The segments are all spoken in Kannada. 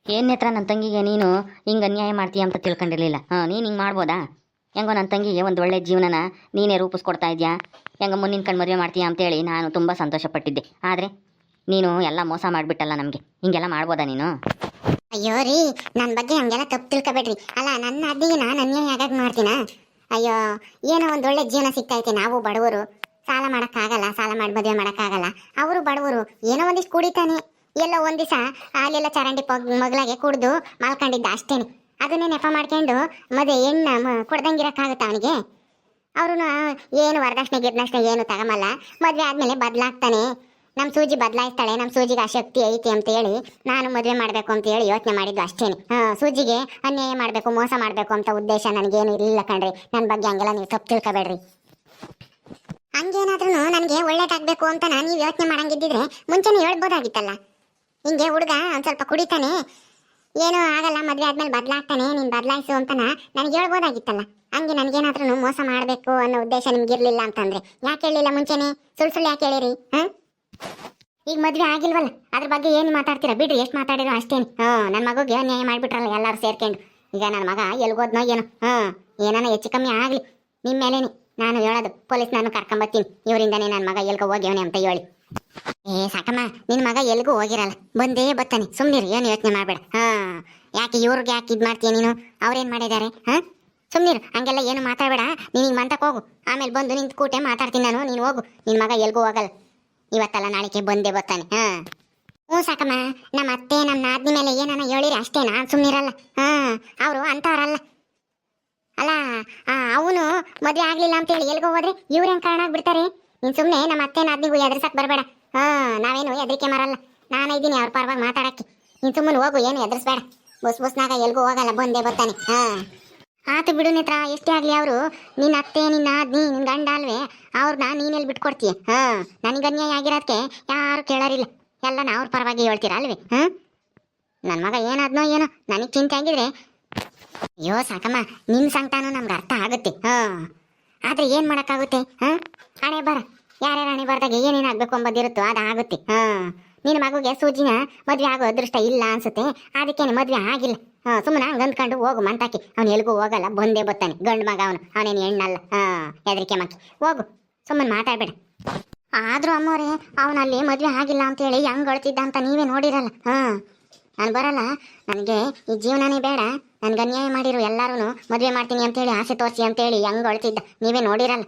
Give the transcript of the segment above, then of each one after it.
ಏನ್ ನೇತ್ರ ನನ್ನ ತಂಗಿಗೆ ನೀನು ಹಿಂಗೆ ಅನ್ಯಾಯ ಮಾಡ್ತೀಯ ಅಂತ ತಿಳ್ಕೊಂಡಿರ್ಲಿಲ್ಲ. ನೀನು ಹಿಂಗೆ ಮಾಡ್ಬೋದಾ? ಹೆಂಗೋ ನನ್ನ ತಂಗಿಗೆ ಒಂದು ಒಳ್ಳೆ ಜೀವನನ ನೀನೇ ರೂಪಿಸ್ಕೊಡ್ತಾ ಇದೆಯಾ, ಹೆಂಗ ಮುಂದಿನ ಕಣ್ಣು ಮದುವೆ ಮಾಡ್ತೀಯಾ ಅಂತೇಳಿ ನಾನು ತುಂಬ ಸಂತೋಷಪಟ್ಟಿದ್ದೆ. ಆದರೆ ನೀನು ಎಲ್ಲ ಮೋಸ ಮಾಡಿಬಿಟ್ಟಲ್ಲ ನಮಗೆ. ಹಿಂಗೆಲ್ಲ ಮಾಡ್ಬೋದಾ ನೀನು? ಅಯ್ಯೋ ರೀ, ನನ್ನ ಬಗ್ಗೆ ಹಂಗೆಲ್ಲ ತಪ್ಪು ತಿಳ್ಕೊಬೇಡ್ರಿ. ಅಲ್ಲ, ನನ್ನ ಅದ್ದಿಗೆ ನಾನು ಅನ್ಯಾಯ ಆಗಾಗ ಮಾಡ್ತೀನ? ಅಯ್ಯೋ, ಏನೋ ಒಂದು ಒಳ್ಳೆ ಜೀವನ ಸಿಗ್ತೈತೆ. ನಾವು ಬಡವರು, ಸಾಲ ಮಾಡೋಕ್ಕಾಗಲ್ಲ, ಸಾಲ ಮಾಡಿ ಮದುವೆ ಮಾಡೋಕ್ಕಾಗಲ್ಲ. ಅವರು ಬಡವರು, ಏನೋ ಒಂದಿಷ್ಟು ಕುಡಿತಾನೆ. ಎಲ್ಲೋ ಒಂದು ದಿವಸ ಅಲ್ಲೆಲ್ಲ ಚರಂಡಿ ಮಗ್ಲಾಗೆ ಕುಡ್ದು ಮಲ್ಕೊಂಡಿದ್ದ ಅಷ್ಟೇನೆ. ಅದನ್ನೇ ನೆಪ ಮಾಡ್ಕೊಂಡು ಮದುವೆ ಹೆಣ್ಣು ಕೊಡ್ದಂಗಿರಕ್ಕಾಗುತ್ತೆ ಅವನಿಗೆ? ಅವ್ರು ಏನು ವರದಕ್ಷಿಣೆ ಗಿರ್ದಕ್ಷಿಣೆ ಏನು ತಗೊಂಬಲ್ಲ. ಮದುವೆ ಆದಮೇಲೆ ಬದಲಾಗ್ತಾನೆ. ನಮ್ಮ ಸೂಜಿ ಬದಲಾಯಿಸ್ತಾಳೆ, ನಮ್ಮ ಸೂಜಿಗೆ ಆ ಶಕ್ತಿ ಐತಿ ಅಂತ ಹೇಳಿ ನಾನು ಮದುವೆ ಮಾಡಬೇಕು ಅಂತ ಹೇಳಿ ಯೋಚನೆ ಮಾಡಿದ್ದು ಅಷ್ಟೇನೆ. ಸೂಜಿಗೆ ಅನ್ಯಾಯ ಮಾಡಬೇಕು, ಮೋಸ ಮಾಡಬೇಕು ಅಂತ ಉದ್ದೇಶ ನನಗೇನು ಇರಲಿಲ್ಲ ಕಣ್ರಿ. ನನ್ನ ಬಗ್ಗೆ ಹಂಗೆಲ್ಲ ನೀವು ತಪ್ಪು ತಿಳ್ಕೊಬೇಡ್ರಿ. ಹಂಗೇನಾದ್ರೂ ನನಗೆ ಒಳ್ಳೇದಾಗಬೇಕು ಅಂತ ನೀವು ಯೋಚನೆ ಮಾಡಂಗಿದ್ದಿದ್ರೆ ಮುಂಚೆನೇ ಹೇಳ್ಬೋದಾಗಿತ್ತಲ್ಲ. ಹಿಂಗೆ ಹುಡುಗ ಒಂದು ಸ್ವಲ್ಪ ಕುಡಿತಾನೆ, ಏನೂ ಆಗಲ್ಲ, ಮದುವೆ ಆದ್ಮೇಲೆ ಬದಲಾಗ್ತಾನೆ, ನೀನು ಬದಲಾಯಿಸು ಅಂತ ನನಗೆ ಹೇಳ್ಬೋದಾಗಿತ್ತಲ್ಲ. ಹಂಗೆ ನನಗೇನಾದ್ರೂ ಮೋಸ ಮಾಡಬೇಕು ಅನ್ನೋ ಉದ್ದೇಶ ನಿಮ್ಗೆ ಇರಲಿಲ್ಲ ಅಂತಂದ್ರೆ ಯಾಕೆ ಹೇಳಿಲ್ಲ ಮುಂಚೆನೆ? ಸುಳ್ಳು ಸುಳ್ಳು ಯಾಕೆ ಹೇಳಿರಿ? ಈಗ ಮದುವೆ ಆಗಿಲ್ವಲ್ಲ, ಅದ್ರ ಬಗ್ಗೆ ಏನು ಮಾತಾಡ್ತೀರಾ? ಬಿಡ್ರಿ, ಎಷ್ಟು ಮಾತಾಡಿರೋ ಅಷ್ಟೇನು. ನನ್ನ ಮಗುಗೆ ನ್ಯಾಯ ಮಾಡಿಬಿಟ್ರಲ್ಲ ಎಲ್ಲರೂ ಸೇರ್ಕೊಂಡು. ಈಗ ನನ್ನ ಮಗ ಎಲ್ಗೋದ್ನೋ ಏನೋ, ಏನಾನ ಹೆಚ್ಚು ಕಮ್ಮಿ ಆಗಲಿ ನಿಮ್ಮ ಮೇಲೇನೆ ನಾನು ಹೇಳೋದು. ಪೊಲೀಸ್ ನಾನು ಕರ್ಕೊಂಬತ್ತೀನಿ, ಇವರಿಂದನೇ ನನ್ನ ಮಗ ಎಲ್ಗೋ ಹೋಗ್ಯವನೆ ಅಂತ ಹೇಳಿ. ಸಾಕಮ್ಮ, ನಿನ್ನ ಮಗ ಎಲ್ಗೂ ಹೋಗಿರಲ್ಲ, ಬಂದೇ ಬರ್ತಾನೆ. ಸುಮ್ಮನಿರು, ಏನು ಯೋಚನೆ ಮಾಡಬೇಡ. ಯಾಕೆ ಇವ್ರಿಗೆ ಯಾಕೆ ಇದು ಮಾಡ್ತೀಯ ನೀನು? ಅವ್ರೇನು ಮಾಡಿದ್ದಾರೆ? ಸುಮ್ಮನಿರು, ಹಂಗೆಲ್ಲ ಏನು ಮಾತಾಡಬೇಡ. ನೀನು ಮಂತಕ್ಕೆ ಹೋಗು, ಆಮೇಲೆ ಬಂದು ನಿಂತು ಕೂಟೆ ಮಾತಾಡ್ತೀನಿ ನಾನು. ನೀನು ಹೋಗು, ನಿನ್ನ ಮಗ ಎಲ್ಗೂ ಹೋಗಲ್ಲ. ಇವತ್ತಲ್ಲ ನಾಳೆಗೆ ಬಂದೇ ಬರ್ತಾನೆ. ಹ್ಞೂ ಸಾಕಮ್ಮ, ನಮ್ಮ ಅತ್ತೆ ನಮ್ಮ ನಾದ್ನಿ ಮೇಲೆ ಏನಾನ ಹೇಳಿರಿ ಅಷ್ಟೇ, ನಾನು ಸುಮ್ಮನಿರಲ್ಲ. ಅವರು ಅಂಥವ್ರಲ್ಲ. ಅಲ್ಲ, ಅವನು ಮದುವೆ ಆಗಲಿಲ್ಲ ಅಂತೇಳಿ ಎಲ್ಗೋ ಹೋದ್ರೆ ಇವ್ರೇನು ಕಾರಣ ಆಗ್ಬಿಡ್ತಾರೆ? ನೀನು ಸುಮ್ಮನೆ ನಮ್ಮ ಅತ್ತೆ ನಾದ್ನಿಗೂ ಎದುರ್ಸಕ್ಕೆ ಬರಬೇಡ. ನಾವೇನು ಹೆದರಿಕೆ ಮಾರಲ್ಲ, ನಾನು ಇದ್ದೀನಿ ಅವ್ರ ಪರವಾಗಿ ಮಾತಾಡಕ್ಕೆ. ನೀನು ಸುಮ್ಮನೆ ಹೋಗು, ಏನು ಎದುರಿಸ್ಬೇಡ. ಬಸ್ನಾಗ ಎಲ್ಗೂ ಹೋಗಲ್ಲ, ಬಂದೇ ಬರ್ತಾನೆ. ಆತು ಬಿಡು ನೇತ್ರ, ಎಷ್ಟೇ ಆಗಲಿ ಅವರು ನಿನ್ನ ಅತ್ತೆ, ನಿನ್ನ ಆದ್ನಿ, ನಿನ್ನ ಗಂಡ ಅಲ್ವೇ? ಅವ್ರನ್ನ ನೀನೆಲ್ಲಿ ಬಿಟ್ಕೊಡ್ತೀಯ? ನನಗೆ ಅನ್ಯಾಯ ಆಗಿರೋದಕ್ಕೆ ಯಾರು ಕೇಳೋರಿಲ್ಲ, ಎಲ್ಲ ನಾ ಅವ್ರ ಪರವಾಗಿ ಹೇಳ್ತೀರ ಅಲ್ವೇ? ನನ್ನ ಮಗ ಏನಾದ್ನೋ ಏನೋ ನನಗೆ ಚಿಂತೆ ಆಗಿದ್ರೆ, ಅಯ್ಯೋ ಸಾಕಮ್ಮ, ನಿನ್ನ ಸಂಕಟನೂ ನಮ್ಗೆ ಅರ್ಥ ಆಗುತ್ತೆ. ಆದರೆ ಏನು ಮಾಡೋಕ್ಕಾಗುತ್ತೆ? ಹಣೆ ಬರ, ಯಾರ್ಯಾರ ಹಣೆ ಬರ್ದಾಗ ಏನೇನು ಆಗಬೇಕು ಅಂಬೋದಿರುತ್ತೋ ಅದು ಆಗುತ್ತೆ. ನಿನ್ನ ಮಗುಗೆ ಸೂಜಿನ ಮದುವೆ ಆಗೋ ಅದೃಷ್ಟ ಇಲ್ಲ ಅನ್ಸುತ್ತೆ, ಅದಕ್ಕೇನೆ ಮದುವೆ ಆಗಿಲ್ಲ. ಸುಮ್ಮನೆ ಹಂಗೆ ಅಂದ್ಕೊಂಡು ಹೋಗು ಮಂತಾಕಿ. ಅವ್ನು ಎಲ್ಗೂ ಹೋಗಲ್ಲ, ಬಂದೇ ಬರ್ತಾನೆ. ಗಂಡು ಮಗ ಅವನೇನು ಹೆಣ್ಣಲ್ಲ. ಹೆದರಿಕೆ ಮಕ್ಕಿ, ಹೋಗು, ಸುಮ್ಮನೆ ಮಾತಾಡ್ಬೇಡ. ಆದರೂ ಅಮ್ಮೋರೆ, ಅವನಲ್ಲಿ ಮದುವೆ ಆಗಿಲ್ಲ ಅಂತೇಳಿ ಹೆಂಗೆ ಅಳ್ತಿದ್ದ ಅಂತ ನೀವೇ ನೋಡಿರಲ್ಲ. ನಾನು ಬರಲ್ಲ, ನನಗೆ ಈ ಜೀವನನೇ ಬೇಡ, ನನ್ಗೆ ಅನ್ಯಾಯ ಮಾಡಿರು ಎಲ್ಲರೂ ಮದುವೆ ಮಾಡ್ತೀನಿ ಅಂತೇಳಿ ಆಸೆ ತೋರಿಸಿ ಅಂತೇಳಿ ಹೆಂಗೆ ಅಳ್ತಿದ್ದ ನೀವೇ ನೋಡಿರಲ್ಲ.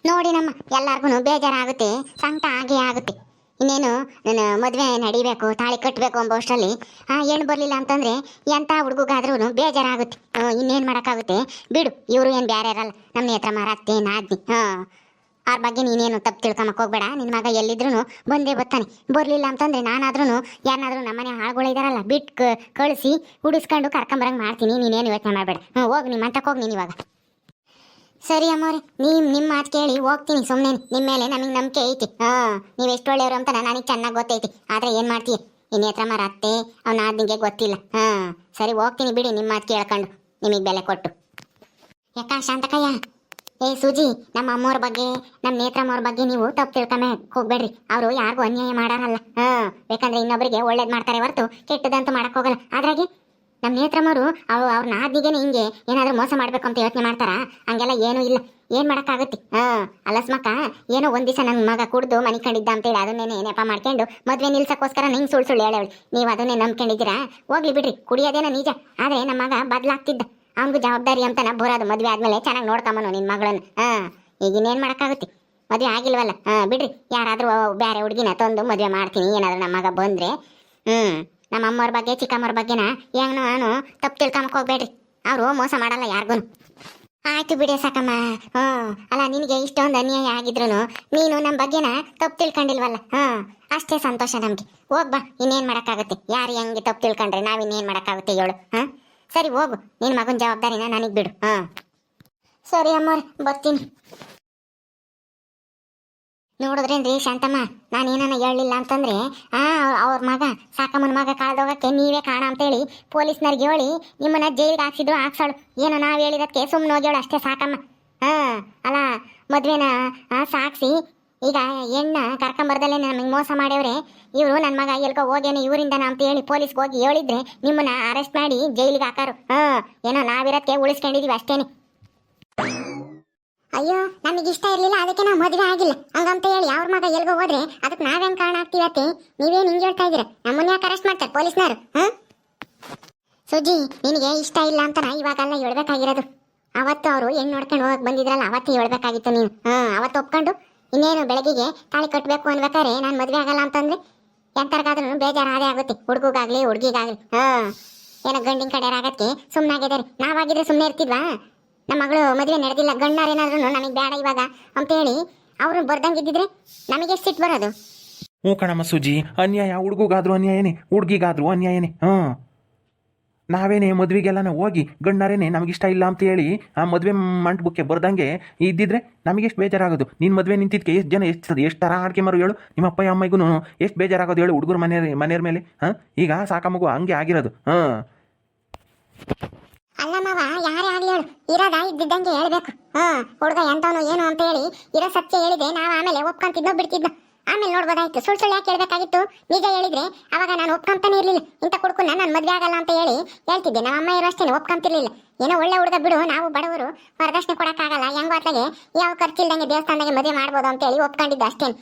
ನೋಡಿ ನಮ್ಮ ಎಲ್ಲರಿಗೂ ಬೇಜಾರಾಗುತ್ತೆ, ಸಂಕಟ ಆಗೇ ಆಗುತ್ತೆ. ಇನ್ನೇನು ನನ್ನ ಮದುವೆ ನಡಿಬೇಕು, ತಾಳಿ ಕಟ್ಟಬೇಕು ಎಂಬ ಅಷ್ಟರಲ್ಲಿ ಹೆಣ್ಣು ಬರಲಿಲ್ಲ ಅಂತಂದರೆ ಎಂಥ ಹುಡುಗಾದ್ರೂ ಬೇಜಾರಾಗುತ್ತೆ. ಇನ್ನೇನು ಮಾಡೋಕ್ಕಾಗುತ್ತೆ? ಬಿಡು, ಇವರು ಏನು ಬೇರೆ ಇರಲ್ಲ, ನಮ್ಮ ನೇತ್ರ ಮಾರತ್ತೆ ನಾದ್ನಿ. ಅವ್ರ ಬಗ್ಗೆ ನೀನೇನು ತಪ್ಪು ತಿಳ್ಕೊಂಬಕ್ಕೆ ಹೋಗ್ಬೇಡ. ನಿನ್ನ ಮಗ ಎಲ್ಲಿದ್ರು ಬಂದೇ ಬರ್ತಾನೆ. ಬರಲಿಲ್ಲ ಅಂತಂದರೆ ನಾನಾದ್ರೂ ಯಾರನ್ನಾದ್ರೂ ನಮ್ಮನೆ ಆಳುಗಳಿದಾರಲ್ಲ ಬಿಟ್ಟು ಕಳಿಸಿ ಹುಡಿಸ್ಕೊಂಡು ಕರ್ಕೊಂಬರಂಗೆ ಮಾಡ್ತೀನಿ. ನೀನೇನು ಯೋಚನೆ ಮಾಡಬೇಡ. ಹೋಗಿ ನಿಮ್ಮ ಅಂತಕ್ಕೆ ಹೋಗಿ ನೀನು ಇವಾಗ. ಸರಿ ಅಮ್ಮವ್ರೆ, ನಿಮ್ಮ ಮಾತು ಕೇಳಿ ಹೋಗ್ತೀನಿ ಸುಮ್ಮನೆ. ನಿಮ್ಮ ಮೇಲೆ ನಮಗೆ ನಂಬಿಕೆ ಐತಿ. ನೀವು ಎಷ್ಟು ಒಳ್ಳೆಯವರು ಅಂತ ನನಗೆ ಚೆನ್ನಾಗಿ ಗೊತ್ತೈತಿ. ಆದರೆ ಏನು ಮಾಡ್ತೀಯ, ಇನ್ನು ಹತ್ರ ಮಾರ ಅತ್ತೆ ಅವ್ನ ಆದ್ನಿಗೆ ಗೊತ್ತಿಲ್ಲ. ಸರಿ ಹೋಗ್ತೀನಿ ಬಿಡಿ, ನಿಮ್ಮ ಮಾತು ಕೇಳ್ಕೊಂಡು ನಿಮಗೆ ಬೆಲೆ ಕೊಟ್ಟು. ಯಾಕ ಶಾಂತಕಯ್ಯ? ಸೂಜಿ, ನಮ್ಮ ಅಮ್ಮವ್ರ ಬಗ್ಗೆ, ನಮ್ಮ ನೇತ್ರಮ್ಮವ್ರ ಬಗ್ಗೆ ನೀವು ತಪ್ಪು ತಿಳ್ಕೊಂಬೆ ಹೋಗ್ಬೇಡ್ರಿ. ಅವರು ಯಾರಿಗೂ ಅನ್ಯಾಯ ಮಾಡಾರಲ್ಲ. ಬೇಕಂದ್ರೆ ಇನ್ನೊಬ್ಬರಿಗೆ ಒಳ್ಳೇದು ಮಾಡ್ತಾರೆ ಹೊರತು ಕೆಟ್ಟದಂತೂ ಮಾಡಕ್ ಹೋಗಲ್ಲ. ಅದ್ರಾಗೆ ನಮ್ಮ ನೇತ್ರಮ್ಮವರು ಅವ್ರ ನಾದಿಗೆನೆ ಹಿಂಗೆ ಏನಾದರೂ ಮೋಸ ಮಾಡ್ಬೇಕು ಅಂತ ಯೋಚನೆ ಮಾಡ್ತಾರ? ಹಂಗೆಲ್ಲ ಏನೂ ಇಲ್ಲ. ಏನು ಮಾಡೋಕ್ಕಾಗುತ್ತೆ? ಅಲಸ್ಮಕ್ಕ ಏನೋ ಒಂದು ದಿವಸ ನನ್ನ ಮಗ ಕುಡ್ದು ಮನೆ ಕಂಡಿದ್ದ ಅಂತೇಳಿ ಅದನ್ನೇ ನೆಪ ಮಾಡ್ಕೊಂಡು ಮದುವೆ ನಿಲ್ಸಕ್ಕೋಸ್ಕರ ನಿಂಗೆ ಸುಳ್ಳು ಸುಳ್ಳು ಹೇಳವಳು. ನೀವು ಅದನ್ನೇ ನಂಬ್ಕೊಂಡಿದ್ದೀರಾ? ಹೋಗ್ಲಿ ಬಿಡ್ರಿ, ಕುಡಿಯೋದೇನೋ ನಿಜ, ಆದರೆ ನಮ್ಮ ಮಗ ಬದಲಾಗ್ತಿದ್ದ. ಅವ್ನಿಗೂ ಜವಾಬ್ದಾರಿ ಅಂತ ಬರೋದು. ಮದುವೆ ಆದ್ಮೇಲೆ ಚೆನ್ನಾಗಿ ನೋಡ್ಕೊಂಬನು ನಿನ್ನ ಮಗಳನ್ನ. ಈಗ ಇನ್ನೇನು ಮಾಡೋಕ್ಕಾಗುತ್ತೆ? ಮದುವೆ ಆಗಿಲ್ವಲ್ಲ, ಬಿಡ್ರಿ. ಯಾರಾದರೂ ಬೇರೆ ಹುಡುಗಿನ ತಂದು ಮದುವೆ ಮಾಡ್ತೀನಿ ಏನಾದರೂ ನಮ್ಮ ಮಗ ಬಂದರೆ. ನಮ್ಮ ಅಮ್ಮವ್ರ ಬಗ್ಗೆ ಚಿಕ್ಕಮ್ಮವ್ರ ಬಗ್ಗೆನ ಹೆಂಗ್ ನಾನು ತಪ್ಪು ತಿಳ್ಕೊಂಬಕ್ಕೆ ಹೋಗ್ಬೇಡ್ರಿ. ಅವರು ಮೋಸ ಮಾಡಲ್ಲ ಯಾರಿಗೂ. ಆಯ್ತು ಬಿಡಿ ಸಾಕಮ್ಮ. ಅಲ್ಲ, ನಿನಗೆ ಇಷ್ಟೊಂದು ಅನ್ಯಾಯ ಆಗಿದ್ರು ನೀನು ನಮ್ಮ ಬಗ್ಗೆನ ತಪ್ಪು ತಿಳ್ಕೊಂಡಿಲ್ವಲ್ಲ, ಅಷ್ಟೇ ಸಂತೋಷ ನಮಗೆ. ಹೋಗ್ಬಾ, ಇನ್ನೇನು ಮಾಡೋಕ್ಕಾಗುತ್ತೆ? ಯಾರು ಹೆಂಗೆ ತಪ್ಪು ತಿಳ್ಕೊಂಡ್ರೆ ನಾವಿನ್ನೇನು ಮಾಡೋಕ್ಕಾಗುತ್ತೆ ಹೇಳು? ಸರಿ ಹೋಗು, ನಿನ್ನ ಮಗನ ಜವಾಬ್ದಾರಿನ ನನಗೆ ಬಿಡು. ಸರಿ ಅಮ್ಮವ್ರೆ, ಬರ್ತೀನಿ. ನೋಡಿದ್ರೇನ್ರಿ ಶಾಂತಮ್ಮ, ನಾನೇನ ಹೇಳಲಿಲ್ಲ ಅಂತಂದ್ರೆ ಅವ್ರ ಮಗ ಸಾಕಮ್ಮನ ಮಗ ಕಾಳ್ದೋಗಕ್ಕೆ ನೀವೇ ಕಾರಣ ಅಂತೇಳಿ ಪೊಲೀಸ್ನವ್ರಿಗೆ ಹೇಳಿ ನಿಮ್ಮನ್ನ ಜೈಲಿಗೆ ಹಾಕ್ಸಿದ್ರು ಹಾಕ್ಸಾಳು. ಏನೋ ನಾವು ಹೇಳಿರೋದಕ್ಕೆ ಸುಮ್ಮನೆ ಹೋಗ್ಯಾಳು ಅಷ್ಟೇ ಸಾಕಮ್ಮ. ಅಲ್ಲ, ಮದ್ವೆನ ಸಾಕ್ಸಿ ಈಗ ಹೆಣ್ಣ ಕರ್ಕೊಂಬರ್ದಲ್ಲೇ ನಮಗೆ ಮೋಸ ಮಾಡ್ಯವ್ರೆ ಇವರು ನನ್ನ ಮಗ ಎಲ್ಕೋ ಹೋಗ್ಯಾನೆ ಇವರಿಂದ ಅಂತ ಹೇಳಿ ಪೊಲೀಸ್ಗೆ ಹೋಗಿ ಹೇಳಿದ್ರೆ ನಿಮ್ಮನ್ನ ಅರೆಸ್ಟ್ ಮಾಡಿ ಜೈಲಿಗೆ ಹಾಕಾರು. ಏನೋ ನಾವಿರಕ್ಕೆ ಉಳಿಸ್ಕೊಂಡಿದೀವಿ ಅಷ್ಟೇನೆ. ಅಯ್ಯೋ ನಮಗೆ ಇಷ್ಟ ಇರ್ಲಿಲ್ಲ ಅದಕ್ಕೆ ನಾವು ಮದುವೆ ಆಗಿಲ್ಲ ಹಂಗಂತ ಹೇಳಿ ಅವ್ರ ಮಗ ಎಲ್ಗೋ ಹೋದ್ರೆ ಅದಕ್ಕೆ ನಾವೇನ್ ಕಾರಣ ಆಗ್ತೀವತ್ತೆ? ನೀವೇನ್ ಹಿಂಗೆ ಹೇಳ್ತಾ ಇದೀರ? ನಮ್ಮನ್ನ ಯಾಕೆ ಅರೆಸ್ಟ್ ಮಾಡ್ತಾರೆ ಪೊಲೀಸ್ನವರು? ಸುಜಿ ನಿನಗೆ ಇಷ್ಟ ಇಲ್ಲ ಅಂತ ಇವಾಗೆಲ್ಲ ಹೇಳ್ಬೇಕಾಗಿರೋದು. ಅವತ್ತು ಅವರು ಹೆಣ್ಣು ನೋಡ್ಕೊಂಡು ಹೋಗಕ್ ಬಂದಿದ್ರಲ್ಲ ಅವತ್ತೇ ಹೇಳ್ಬೇಕಾಗಿತ್ತು ನೀನು. ಅವತ್ತು ಒಪ್ಕೊಂಡು ಇನ್ನೇನು ಬೆಳಗ್ಗೆಗೆ ತಾಳಿ ಕಟ್ಟಬೇಕು ಅನ್ಬೇಕಾರೆ ನಾನು ಮದುವೆ ಆಗಲ್ಲ ಅಂತಂದ್ರೆ ಎಂತರ್ಗಾದ್ರೂ ಬೇಜಾರಾದೇ ಆಗುತ್ತೆ, ಹುಡುಗಾಗ್ಲಿ ಹುಡುಗಿಗಾಗ್ಲಿ. ಏನೋ ಗಂಡಿನ ಕಡೆ ಆಗಕ್ಕೆ ಸುಮ್ಮನಾಗಿದ್ದಾರೆ. ನಾವಾಗಿದ್ರೆ ಸುಮ್ಮನೆ ಇರ್ತಿದ್ವಾ? ನಮ್ಮ ಮಗಳು ಮದುವೆ ನಡೆದಿಲ್ಲ ಗಂಡಾರೇನಾದ್ರೂ ನಮಗೆ ಬೇಡ ಇವಾಗ ಅಂತ ಹೇಳಿ ಅವ್ರು ಬರ್ದಂಗಿದ್ದಿದ್ರೆ ನಮಗೆ ಎಷ್ಟು ಸಿಟ್ಟು ಬರೋದು? ಹ್ಞೂ ಕಣಮ್ಮ ಸುಜಿ, ಅನ್ಯಾಯ ಹುಡುಗಾದ್ರೂ ಅನ್ಯಾಯನೇ, ಹುಡುಗಿಗಾದ್ರೂ ಅನ್ಯಾಯನೇ. ನಾವೇನೇ ಮದುವೆಗೆಲ್ಲ ಹೋಗಿ ಗಂಡಾರೇನೆ ನಮಗಿಷ್ಟ ಇಲ್ಲ ಅಂತ ಹೇಳಿ ಆ ಮದುವೆ ಮಂಟಪಕ್ಕೆ ಬರ್ದಂಗೆ ಇದ್ದಿದ್ರೆ ನಮಗೆಷ್ಟು ಬೇಜಾರಾಗೋದು. ನೀನು ಮದುವೆ ನಿಂತಿದ್ದಕ್ಕೆ ಎಷ್ಟು ಜನ ಎಷ್ಟು ಥರ ಆಡ್ಕೆ ಮಾರು ಹೇಳು. ನಿಮ್ಮ ಅಪ್ಪ ಅಮ್ಮಗೂ ಎಷ್ಟು ಬೇಜಾರಾಗೋದು ಹೇಳು ಹುಡುಗರು ಮನೆಯವ್ರ ಮೇಲೆ. ಈಗ ಸಾಕ ಮಗು ಹಂಗೆ ಆಗಿರೋದು. ಅಲ್ಲ ಮಾವ ಯಾರೇ ಆಗ್ಲಿ ಹೇಳು, ಇರೋದ ಇದ್ದಿದ್ದಂಗೆ ಹೇಳ್ಬೇಕು. ಹುಡುಗ ಎಂತವನು ಏನು ಅಂತ ಹೇಳಿ ಇರೋ ಸತ್ಯ ಹೇಳಿದೆ ನಾವು ಆಮೇಲೆ ಒಪ್ಕೊಂತಿದ್ನೋ ಬಿಡ್ತಿದ್ನೋ ಆಮೇಲೆ ನೋಡ್ಬೋದಾಯ್ತು. ಸುಳ್ಳು ಯಾಕೆ ಹೇಳ್ಬೇಕಾಗಿತ್ತು? ನಿಜ ಹೇಳಿದ್ರೆ ಅವಾಗ ನಾನು ಒಪ್ಕೊಂತಾನೆ ಇರ್ಲಿಲ್ಲ. ಇಂಥ ಕುಡ್ಕುನ್ನ ನಾನು ಮದುವೆ ಆಗಲ್ಲ ಅಂತ ಹೇಳಿ ಹೇಳ್ತಿದ್ದೆ. ನಮ್ಮ ಅಮ್ಮ ಇರೋ ಅಷ್ಟೇ ಒಪ್ಕೊಂತಿರ್ಲಿಲ್ಲ. ಏನೋ ಒಳ್ಳೆ ಹುಡುಗ ಬಿಡು, ನಾವು ಬಡವರು ವರದಕ್ಷಿಣೆ ಕೊಡಕ್ಕಾಗಲ್ಲ, ಹೆಂಗೋ ಅತ್ಲಾಗೆ ಯಾವ ಖರ್ಚಿಲ್ದಂಗೆ ದೇವಸ್ಥಾನದಾಗೆ ಮದುವೆ ಮಾಡ್ಬೋದು ಅಂತ ಹೇಳಿ ಒಪ್ಕೊಂಡಿದ್ದೆ ಅಷ್ಟೇನು.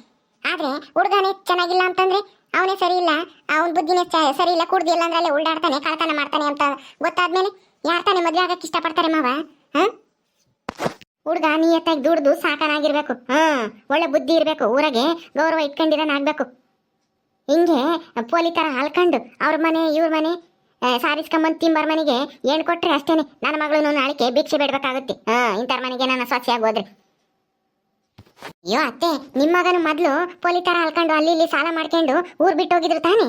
ಆದ್ರೆ ಹುಡುಗನೇ ಚೆನ್ನಾಗಿಲ್ಲ ಅಂತಂದ್ರೆ ಅವನೇ ಸರಿ ಇಲ್ಲ, ಅವನ ಬುದ್ಧಿನೇ ಸರಿ ಇಲ್ಲ, ಕುಡ್ದಿಲ್ಲ ಅಂದ್ರೆ ಅಲ್ಲೇ ಉಳ್ಳಾಡ್ತಾನೆ ಕಳ್ತನ ಮಾಡ್ತಾನೆ ಅಂತ ಗೊತ್ತಾದ್ಮೇಲೆ ಯಾರು ತಾನೇ ಮದುವೆ ಆಗಕ್ಕೆ ಇಷ್ಟಪಡ್ತಾರೆ ಮಾವ? ಹುಡುಗ ನಿಯತ್ತಾಗಿ ದುಡ್ದು ಸಾಕನಾಗಿರ್ಬೇಕು. ಒಳ್ಳೆ ಬುದ್ಧಿ ಇರ್ಬೇಕು, ಊರಾಗೆ ಗೌರವ ಇಟ್ಕೊಂಡಿರೋನಾಗ್ಬೇಕು. ಹಿಂಗೆ ಪೋಲಿ ತರ ಅಲ್ಕೊಂಡು ಅವ್ರ ಮನೆ ಇವ್ರ ಮನೆ ಸಾರಿಸ್ಕೊಂಬಂದು ತಿಂಬರ್ ಮನೆಗೆ ಏನ್ ಕೊಟ್ರೆ ಅಷ್ಟೇನೆ ನನ್ನ ಮಗಳು ನಾಳಿಕೆ ಭಿಕ್ಷೆ ಬೇಡ್ಬೇಕಾಗುತ್ತೆ. ಇಂಥವ್ರ ಮನೆಗೆ ನನ್ನ ಸೊಸೆಯಾಗಿ ಹೋದ್ರೆ. ಅಯ್ಯೋ ಅತ್ತೆ, ನಿಮ್ಮ ಮಗನ ಮೊದ್ಲು ಪೋಲಿ ತರ ಅಲ್ಕೊಂಡು ಅಲ್ಲಿ ಇಲ್ಲಿ ಸಾಲ ಮಾಡ್ಕೊಂಡು ಊರ್ ಬಿಟ್ಟು ಹೋಗಿದ್ರು ತಾನೆ.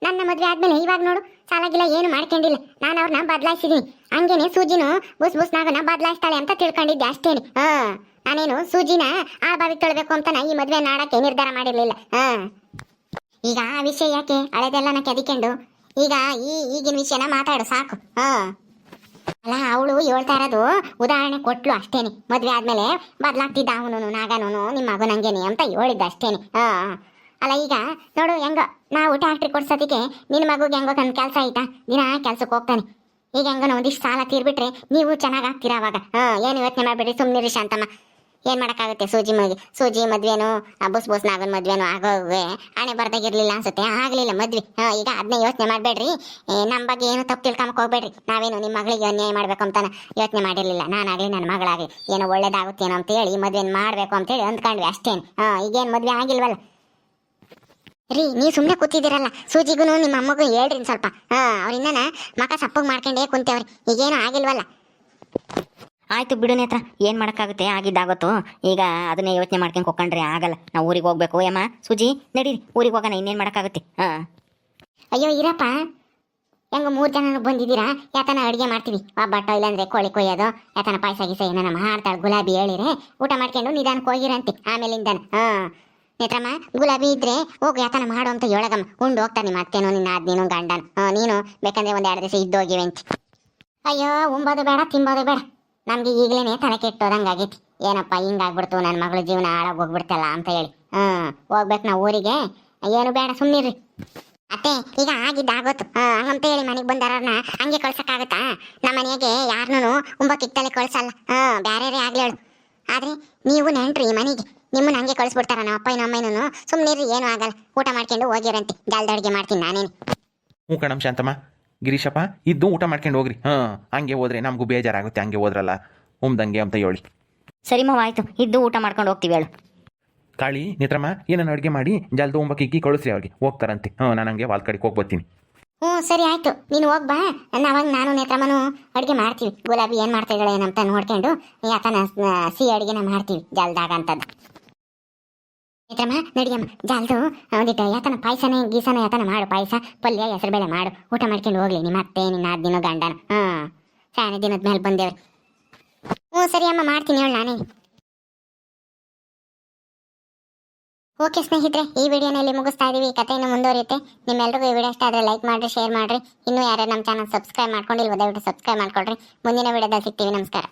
ನನ್ನ ಮದ್ವೆ ಆದ್ಮೇಲೆ ಇವಾಗ ನೋಡು ಸಾಲಾಗಿಲ್ಲ ಏನು ಮಾಡ್ಕೊಂಡಿಲ್ಲ. ನಾನು ಅವ್ರನ್ನ ಬದಲಾಯಿಸಿದೀನಿ. ಹಂಗೇನೆ ಸೂಜಿನೂ ಬುಸ್ನಾಗನ ಬದಲಾಯಿಸ್ತಾಳೆ ಅಂತ ತಿಳ್ಕೊಂಡಿದ್ದೆ ಅಷ್ಟೇನೆ. ನಾನೇನು ಸೂಜಿನ ಬಾವಿಗೆ ತೊಳ್ಬೇಕು ಅಂತ ಈ ಮದ್ವೆ ನಾಡಕ್ಕೆ ನಿರ್ಧಾರ ಮಾಡಿರ್ಲಿಲ್ಲ. ಈಗ ಆ ವಿಷಯ ಯಾಕೆ ಹಳೆದೆಲ್ಲನ ಕೆದಿಕೊಂಡು ಈಗ ಈಗಿನ ವಿಷಯನ ಮಾತಾಡು ಸಾಕು. ಅಲ್ಲ ಅವಳು ಹೇಳ್ತಾ ಇರೋದು ಉದಾಹರಣೆ ಕೊಟ್ಲು ಅಷ್ಟೇನೆ. ಮದ್ವೆ ಆದ್ಮೇಲೆ ಬದಲಾಗ್ತಿದ್ದ ಅವನು ನಾಗನೂ ನಿಮ್ಮ ಮಗು ನಂಗೇನೆ ಅಂತ ಹೇಳಿದ್ದ ಅಷ್ಟೇನೆ. ಅಲ್ಲ ಈಗ ನೋಡು ಹೆಂಗ ನಾವು ಟ್ಯಾಕ್ಟ್ರಿ ಕೊಡ್ಸೋದಕ್ಕೆ ನಿನ್ನ ಮಗುಗೆ ಹೆಂಗೋ ನನ್ನ ಕೆಲಸ ಆಯ್ತಾ, ದಿನ ಕೆಲ್ಸಕ್ಕೆ ಹೋಗ್ತಾನೆ. ಈಗ ಹೆಂಗೋ ಒಂದಿಷ್ಟು ಸಾಲ ತೀರ್ಬಿಟ್ರೆ ನೀವು ಚೆನ್ನಾಗಿ ಆಗ್ತೀರಾ ಅವಾಗ. ಏನು ಯೋಚನೆ ಮಾಡಬೇಡಿ, ಸುಮ್ಮನಿರಿ ಶಾಂತಮ್ಮ. ಏನು ಮಾಡೋಕ್ಕಾಗುತ್ತೆ? ಸೂಜಿ ಮದ್ವೆನೂ ಬುಸ್ನಾಗನ್ ಮದ್ವೆನೂ ಆಗೋವೆ ಹಣೆ ಬರ್ದಾಗಿರ್ಲಿಲ್ಲ ಅನ್ಸುತ್ತೆ, ಆಗಲಿಲ್ಲ ಮದ್ವೆ. ಈಗ ಅದನ್ನೇ ಯೋಚನೆ ಮಾಡಬೇಡ್ರಿ. ನಮ್ಮ ಬಗ್ಗೆ ಏನು ತಪ್ಪು ತಿಳ್ಕೊಂಬಕ್ಕೆ ಹೋಗ್ಬೇಡ್ರಿ. ನಾವೇನು ನಿಮ್ಮ ಮಗಳಿಗೆ ಅನ್ಯಾಯ ಮಾಡ್ಬೇಕು ಅಂತಾನೆ ಯೋಚನೆ ಮಾಡಿರಲಿಲ್ಲ. ನಾನಾಗಲಿ ನನ್ನ ಮಗಳಾಗಲಿ ಏನೋ ಒಳ್ಳೇದಾಗುತ್ತೇನೋ ಅಂತ ಹೇಳಿ ಮದ್ವೆನ ಮಾಡಬೇಕು ಅಂತೇಳಿ ಅಂದ್ಕೊಂಡ್ವಿ ಅಷ್ಟೇನು. ಈಗೇನು ಮದ್ವೆ ಆಗಿಲ್ವಲ್ಲ ರೀ, ನೀವು ಸುಮ್ಮನೆ ಕೂತಿದ್ದೀರಲ್ಲ. ಸೂಜಿಗೂ ನಿಮ್ಮ ಅಮ್ಮಗೂ ಹೇಳ್ರಿ ಸ್ವಲ್ಪ. ಅವ್ರಿನ್ನ ಮಕ ಸಪ್ಪಗೆ ಮಾಡ್ಕೊಂಡೇ ಕುಂತೇವ್ರಿ, ಈಗೇನು ಆಗಿಲ್ವಲ್ಲ. ಆಯ್ತು ಬಿಡು ನೇತ್ರ, ಏನು ಮಾಡೋಕ್ಕಾಗುತ್ತೆ, ಆಗಿದ್ದಾಗತ್ತು. ಈಗ ಅದನ್ನೇ ಯೋಚನೆ ಮಾಡ್ಕೊಂಡು ಕೊಕ್ಕಂಡ್ರೆ ಆಗಲ್ಲ. ನಾವು ಊರಿಗೆ ಹೋಗ್ಬೇಕು. ಏಮ್ಮ ಸೂಜಿ ನಡೀರಿ ಊರಿಗೆ ಹೋಗೋಣ, ಇನ್ನೇನು ಮಾಡೋಕ್ಕಾಗುತ್ತೆ. ಅಯ್ಯೋ ಇರಪ್ಪ, ಹೆಂಗ 3 ಜನ ಬಂದಿದ್ದೀರಾ? ಯಾತನ ಅಡುಗೆ ಮಾಡ್ತೀವಿ, ಒಬ್ಬಟ್ಟು ಇಲ್ಲಾಂದ್ರೆ ಕೋಳಿ ಕೊಯ್ಯೋದು, ಯಾತನ ಪಾಯಸ ಗೀಸ ಏನಾನ ಮಾಡ್ತಾಳೆ. ಗುಲಾಬಿ ಹೇಳಿರೆ ಊಟ ಮಾಡ್ಕೊಂಡು ನಿಧಾನಕ್ಕೆ ಹೋಗಿರಂತೆ ಆಮೇಲಿಂದಾನ. ನೇತ್ರಮ್ಮ ಗುಲಾಬಿ ಇದ್ರೆ ಹೋಗು ಯಾತನ ಮಾಡು ಅಂತ ಹೇಳಗಮ್ಮ. ಉಂಡು ಹೋಗ್ತಾನೆ ಮತ್ತೇನು ನಿನ್ನ ನೀನು ಗಂಡನ. ನೀನು ಬೇಕಂದ್ರೆ 1-2 ದಿವಸ ಇದ್ದೋಗಿವೆ ಅಂತ. ಅಯ್ಯೋ ಉಂಬೋದು ಬೇಡ ತಿಂಬೋದು ಬೇಡ, ನಮ್ಗೆ ಈಗಲೇ ತಲೆ ಕೆಟ್ಟೋದಂಗಾಗೈತಿ. ಏನಪ್ಪ ಹಿಂಗಾಗ್ಬಿಡ್ತು, ನನ್ನ ಮಗಳ ಜೀವನ ಹಾಳಾಗಿ ಹೋಗ್ಬಿಡ್ತಲ್ಲ ಅಂತ ಹೇಳಿ. ಹೋಗ್ಬೇಕು ನಾವು ಊರಿಗೆ. ಏನು ಬೇಡ ಸುಮ್ಮನಿರ್ರಿ ಅತ್ತೆ. ಈಗ ಆಗಿದ್ದಾಗೋತು ಹಂಗಂತ ಹೇಳಿ ಮನೆಗೆ ಬಂದಾರನ್ನ ಹಂಗೆ ಕಳ್ಸಕ್ಕಾಗತ್ತಾ? ನಮ್ಮ ಮನೆಗೆ ಯಾರನ್ನೂ ಉಂಬಕ್ಕಿತ್ತಲೆ ಕಳ್ಸಲ್ಲ, ಬೇರೆ ಆಗ್ಲಿ ಹೇಳು. ಆದ್ರೆ ನೀವು ನೆಂಟ್ರಿ ಮನೆಗೆ, ನಿಮ್ಮನ್ನ ಹಂಗೆ ಕಳಿಸ್ಬಿಡ್ತಾರ ನಮ್ಮ ಅಪ್ಪ ಅಮ್ಮನೂ. ಸುಮ್ಮನಿರ್ರಿ, ಏನೂ ಆಗಲ್ಲ, ಊಟ ಮಾಡ್ಕೊಂಡು ಹೋಗಿರಂತೆ. ಜಲ್ದ ಅಡುಗೆ ಮಾಡ್ತೀನಿ ನಾನೇನು. ಹ್ಞೂ ಕಣಮ್ಮ ಶಾಂತಮ್ಮ, ಗಿರೀಶಪ್ಪ ಇದ್ದು ಊಟ ಮಾಡ್ಕೊಂಡು ಹೋಗ್ರಿ. ಹಂಗೆ ಹೋದ್ರೆ ನಮಗೂ ಬೇಜಾರಾಗುತ್ತೆ, ಹಂಗೆ ಹೋದ್ರಲ್ಲ ಉಮ್ದಂಗೆ ಅಂತ ಹೇಳಿ. ಸರಿ ಮಾವ ಆಯ್ತು, ಇದ್ದು ಊಟ ಮಾಡ್ಕೊಂಡು ಹೋಗ್ತೀವಿ ಹೇಳು. ಕಾಳಿ ನೇತ್ರಮ್ಮ ಏನನ್ನ ಅಡುಗೆ ಮಾಡಿ ಜಲ್ದ ಉಂಬಕ್ಕಿಕ್ಕಿ ಕಳಿಸ್ರಿ ಅವ್ರಿಗೆ, ಹೋಗ್ತಾರಂತೆ. ನಾನು ಹಂಗೆ ವಾಲ್ ಕಡೆಗೆ ಹೋಗಿ ಬರ್ತೀನಿ. ಸರಿ ಆಯ್ತು, ನೀನು ಹೋಗ್ಬಾ. ಅವಾಗ ನಾನು ನೇತ್ರಮ್ಮನು ಅಡುಗೆ ಮಾಡ್ತೀವಿ. ಗುಲಾಬಿ ಏನು ಮಾಡ್ತಾ ಇದ್ದಾಳೆ ಏನಂತ ನೋಡ್ಕೊಂಡು ಯಾತನ ಸಿಹಿ ಅಡುಗೆನ ಮಾಡ್ತೀವಿ ಜಲ್ದಾಗ ಅಂತದ್ದು. ನೇತ್ರಮ್ಮ ನಡಿಯಮ್ಮ ಜಲ್ದು ಒಂದಿಟ್ಟು ಯಾತನ ಪಾಯಸನೇ ಗೀಸನ ಯಾತನ ಮಾಡು, ಪಾಯಸ ಪಲ್ಯ ಹೆಸರುಬೇಳೆ ಮಾಡು. ಊಟ ಮಾಡ್ಕೊಂಡು ಹೋಗ್ಲಿ ನಿಮ್ಮ ಅತ್ತೆ ನಿನ್ನ ದಿನ ಗಂಡನ. ಶಾನೆ ದಿನದ ಮೇಲೆ ಬಂದೇವ್ರಿ. ಸರಿ ಅಮ್ಮ ಮಾಡ್ತೀನಿ ಹೇಳಿ ನಾನೇ. ಓಕೆ ಸ್ನೇಹಿತರೆ, ಈ ವಿಡಿಯೋನಲ್ಲಿ ಮುಗಿಸ್ತಾ ಇದೀವಿ. ಈ ಕಥೆಯನ್ನು ಮುಂದುವರಿಯುತ್ತೆ. ನಿಮ್ಮೆಲ್ಲರಿಗೂ ಈ ವಿಡಿಯೋ ಇಷ್ಟ ಆದರೆ ಲೈಕ್ ಮಾಡಿರಿ, ಶೇರ್ ಮಾಡಿರಿ. ಇನ್ನೂ ಯಾರು ನಮ್ಮ ಚಾನಲ್ ಸಬ್ಸ್ಕ್ರೈಬ್ ಮಾಡ್ಕೊಂಡಿಲ್ವೋ ದಯವಿಟ್ಟು ಸಬ್ಸ್ಕ್ರೈಬ್ ಮಾಡ್ಕೊಳ್ರಿ. ಮುಂದಿನ ವಿಡಿಯೋದಲ್ಲಿ ಸಿಗ್ತೀವಿ. ನಮಸ್ಕಾರ.